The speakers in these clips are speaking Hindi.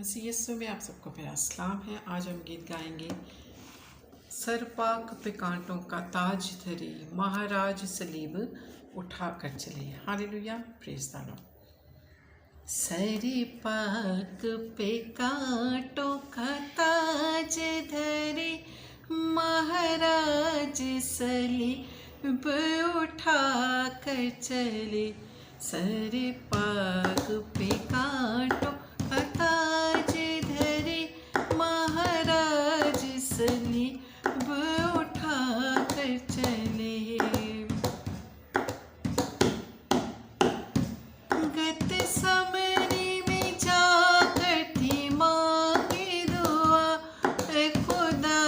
मसीह यीशु में आप सबको मेरा सलाम है। आज हम गीत गाएंगे। सर पाक पे कांटों का ताज धरे, महाराज सलीब उठा कर चले। Hallelujah, praise the Lord. Sir पाक पे कांटों का ताज धरे, महाराज सलीब उठा कर चले। सर पाक पे कांटों का ताज धरे, महाराज सलीब उठा कर चले। गत समरी में जाकर थी मांगी दुआ, ऐ खुदा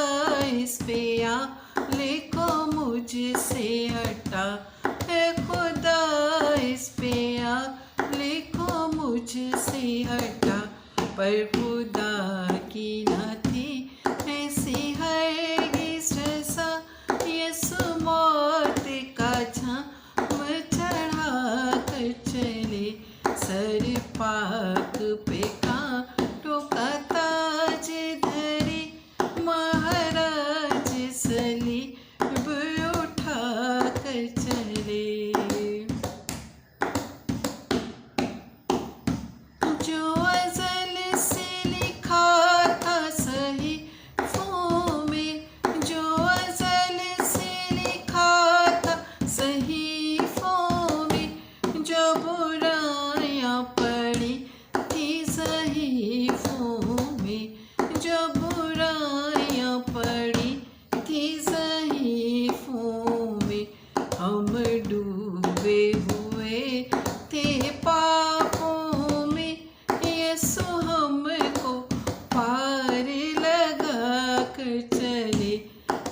इस प्याले को मुझसे हटा, ऐ खुदा इस प्याले को मुझसे हटा। पर खुदा की न थी ऐसी हरगिज़ रज़ा, यीशु मौत का झाम चढ़ा कर चले। सर पाक पे कांटों का ताज धरे, महाराज सलीब उठा कर चले। जो अज़ल से लिखा था सहीफ़ों में, जो अज़ल से लिखा था सहीफ़ों में, जो बुराइयां पड़ी थी सहीफ़ों में, जो बुराइयां पड़ी थी सहीफ़ों में, हम डूबे हुए थे पापों में, यीशु हमको पार लगा कर चले।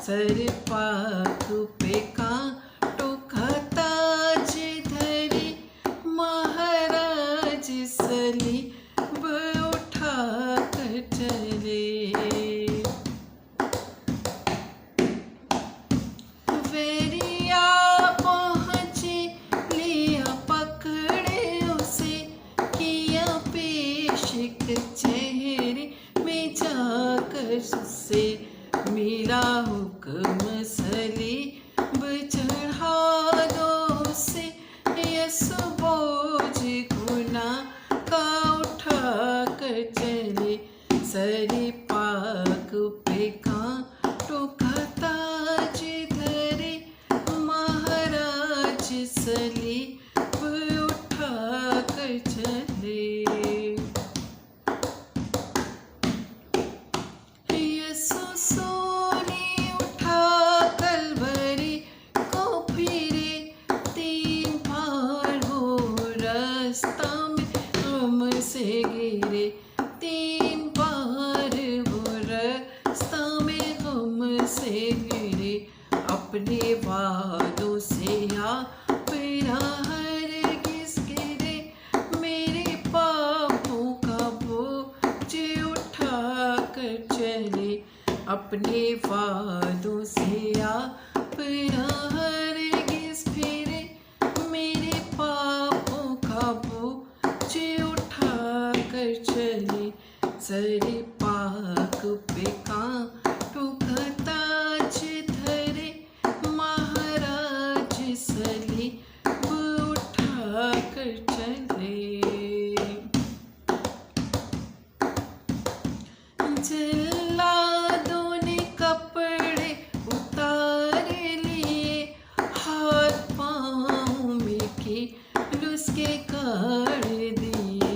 सर पाक पे कांटों का ताज धरे, महाराज सलीब उठा कर चले। वेरिया पहुँचे, लिया पकड़े उसे, किया पेश कचहरी में जाकर उससे, मिला हुक्म सलीब चढ़ा दो उसे, यीशु बोझ गुनाह का उठा कर चले। सर पाक पे कांटों का ताज धरे, महाराज सलीब उठा कर चले। यीशु सोने उठा कलवरी को फिरे, 3 बार वो रास्ता में गम से गिरे, 3 बार वो रास्ता में गम से गिरे। अपने वादों से आप हरगिज़ गिरे, मेरे पापों का बोझ उठा कर चले। अपने वादों से आप हरगिज़ फिरे, मेरे पापों का बोझ उठा कर चले। सर पाक पे कांटों का ताज धरे, महाराज सलीब उठा कर चले। जल्लादों ने कपड़े उतार लिए, हाथ पाँव में कील उसके काट दिए,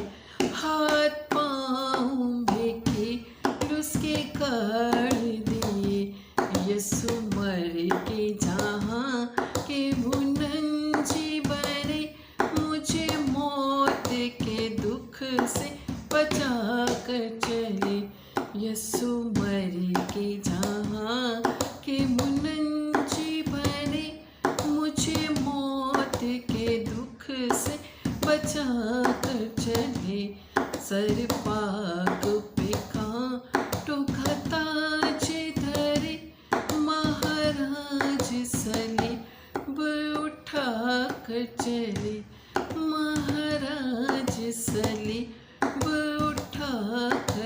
हाथ पाँव में कील उसके काट दिए। यीशु मर के जहाँ के मुनंजी बने, मुझे मौत के दुख से बचा कर चले। यीशु मर के जहाँ के मुनंजी बने, मुझे मौत के दुख से बचा कर चले। सर पाक पे कांटों का ताज धरे, महाराज सलीब उठा कर चले, महाराज सलीब उठा कर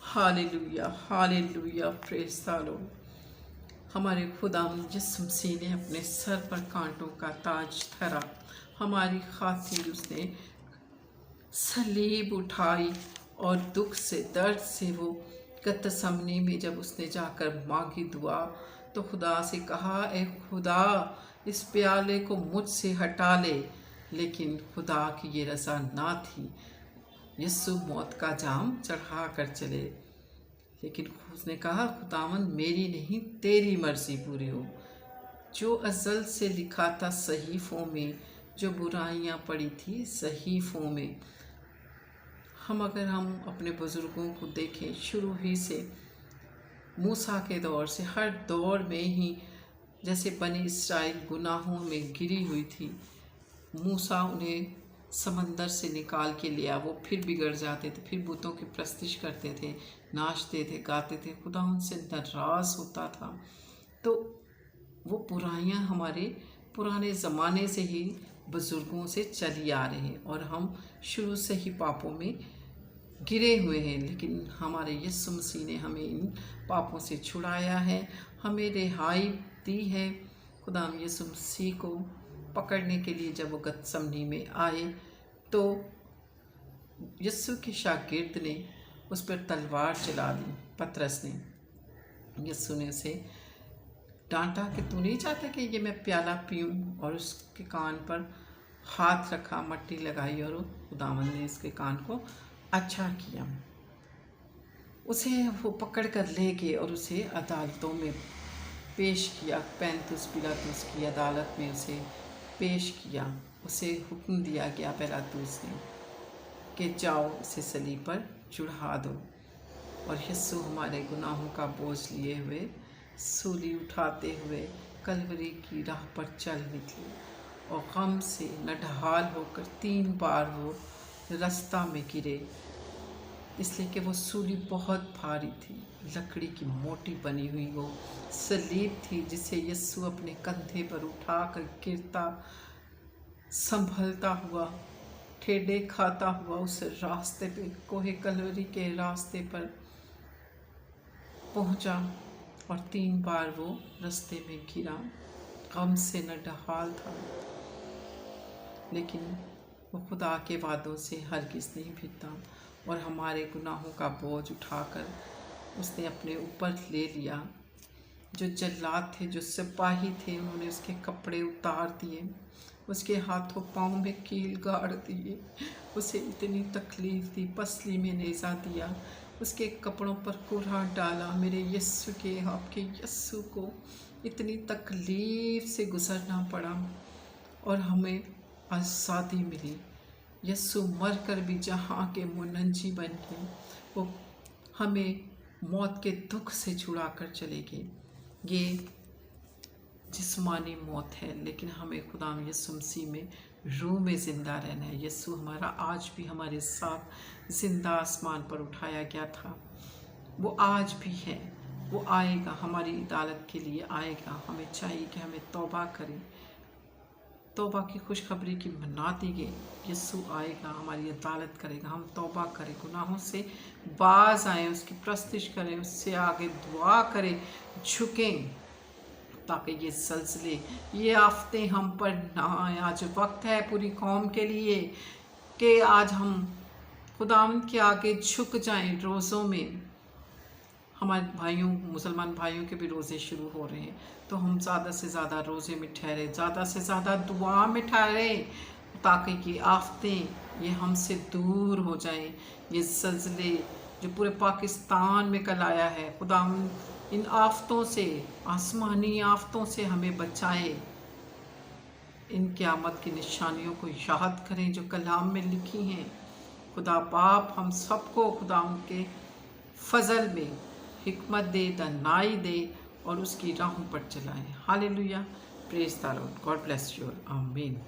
hallelujah, hallelujah, praise the Lord. हमारे खुदावंद यीशु मसीह ने अपने सर पर कांटों का ताज धरा, हमारी खातिर उसने सलीब उठाई और दुख से, दर्द से वो गतसमनी में जब उसने जाकर मांगी दुआ तो खुदा से कहा, ए खुदा इस प्याले को मुझसे हटा ले, लेकिन खुदा की ये रज़ा ना थी। यीशु मौत का जाम चढ़ा कर चले, लेकिन उसने कहा, खुदावंद मेरी नहीं तेरी मर्जी पूरी हो। जो अज़ल से लिखा था सहीफ़ों में, जो बुराइयां पड़ी थी सहीफ़ों में, अगर हम अपने बुज़ुर्गों को देखें शुरू ही से, मूसा के दौर से, हर दौर में ही जैसे बनी इस्राएल गुनाहों में गिरी हुई थी, मूसा उन्हें समंदर से निकाल के लिया, वो फिर बिगड़ जाते थे, फिर बुतों की प्रस्तिश करते थे, नाचते थे, गाते थे, खुदा उनसे नाराज़ होता था। तो वो बुराइयां हमारे पुराने ज़माने से ही बुज़ुर्गों से चली आ रही हैं और हम शुरू से ही पापों में गिरे हुए हैं, लेकिन हमारे यीशु मसीह ने हमें इन पापों से छुड़ाया है, हमें रिहाई दी है। खुदा यीशु मसीह को पकड़ने के लिए जब वो गतसमनी में आए तो यीशु के शागिर्द ने उस पर तलवार चला दी। पतरस ने, यीशु ने उसे डांटा कि तू नहीं चाहता कि ये मैं प्याला पीऊँ, और उसके कान पर हाथ रखा, मट्टी लगाई और खुदावंद ने इसके कान को अच्छा किया। उसे वो पकड़ कर ले गए और उसे अदालतों में पेश किया। पैंतुस पिलातुस की अदालत में उसे पेश किया। उसे हुक्म दिया गया पिलातुस ने कि जाओ इसे सलीब पर चढ़ा दो। और यीशु हमारे गुनाहों का बोझ लिए हुए, सूली उठाते हुए कलवरी की राह पर चल निकले और गम से नढाल होकर 3 बार वो रास्ता में गिरे, इसलिए कि वो सूली बहुत भारी थी, लकड़ी की मोटी बनी हुई वो सलीब थी जिसे यीशु अपने कंधे पर उठाकर गिरता, संभलता हुआ, ठेडे खाता हुआ उस रास्ते पे, कोहे कलवरी के रास्ते पर पहुंचा और 3 बार वो रास्ते में गिरा। गम से नढाल था, लेकिन वो खुदा के वादों से हरगिज़ नहीं भीगता और हमारे गुनाहों का बोझ उठाकर उसने अपने ऊपर ले लिया। जो जल्लाद थे, जो सिपाही थे, उन्होंने उसके कपड़े उतार दिए, उसके हाथों पाँव में कील गाड़ दिए, उसे इतनी तकलीफ़ दी, पसली में नेज़ा दिया, उसके कपड़ों पर कुर्हाड़ डाला। मेरे यीशु के, आपके यीशु को इतनी तकलीफ़ से गुज़रना पड़ा और हमें आज़ादी मिली। यीशु मर कर भी जहाँ के मुनंजी बन के वो हमें मौत के दुख से छुड़ा कर चले गए। ये जिस्मानी मौत है, लेकिन हमें खुदा यीशु मसीह में रूह में ज़िंदा रहना है। यीशु हमारा आज भी हमारे साथ ज़िंदा आसमान पर उठाया गया था, वो आज भी है, वो आएगा, हमारी अदालत के लिए आएगा। हमें चाहिए कि हमें तौबा करें, तौबा की खुशखबरी की मनाती गई। यीशु आएगा, हमारी अदालत करेगा, हम तौबा करें, गुनाहों से बाज आएँ, उसकी प्रस्तिश करें, उससे आगे दुआ करें, झुकें, ताकि ये ज़लज़ले, ये आफतें हम पर ना आए। आज वक्त है पूरी कौम के लिए कि आज हम खुदावंद के आगे झुक जाएं। रोज़ों में हमारे भाइयों, मुसलमान भाइयों के भी रोज़े शुरू हो रहे हैं, तो हम ज़्यादा से ज़्यादा रोज़े में ठहरे, ज़्यादा से ज़्यादा दुआ में ठहरे, ताकि ये आफतें ये हमसे दूर हो जाएं। ये ज़लज़ले जो पूरे पाकिस्तान में कल आया है, खुदा इन आफतों से, आसमानी आफतों से हमें बचाए। इन क़यामत की निशानियों को याद करें जो कलाम में लिखी हैं। खुदा बाप हम सबको खुदा उनके फजल में हिकमत दे, दानाई दे और उसकी राहों पर चलाएं। Hallelujah, praise the Lord, God bless you, आमीन।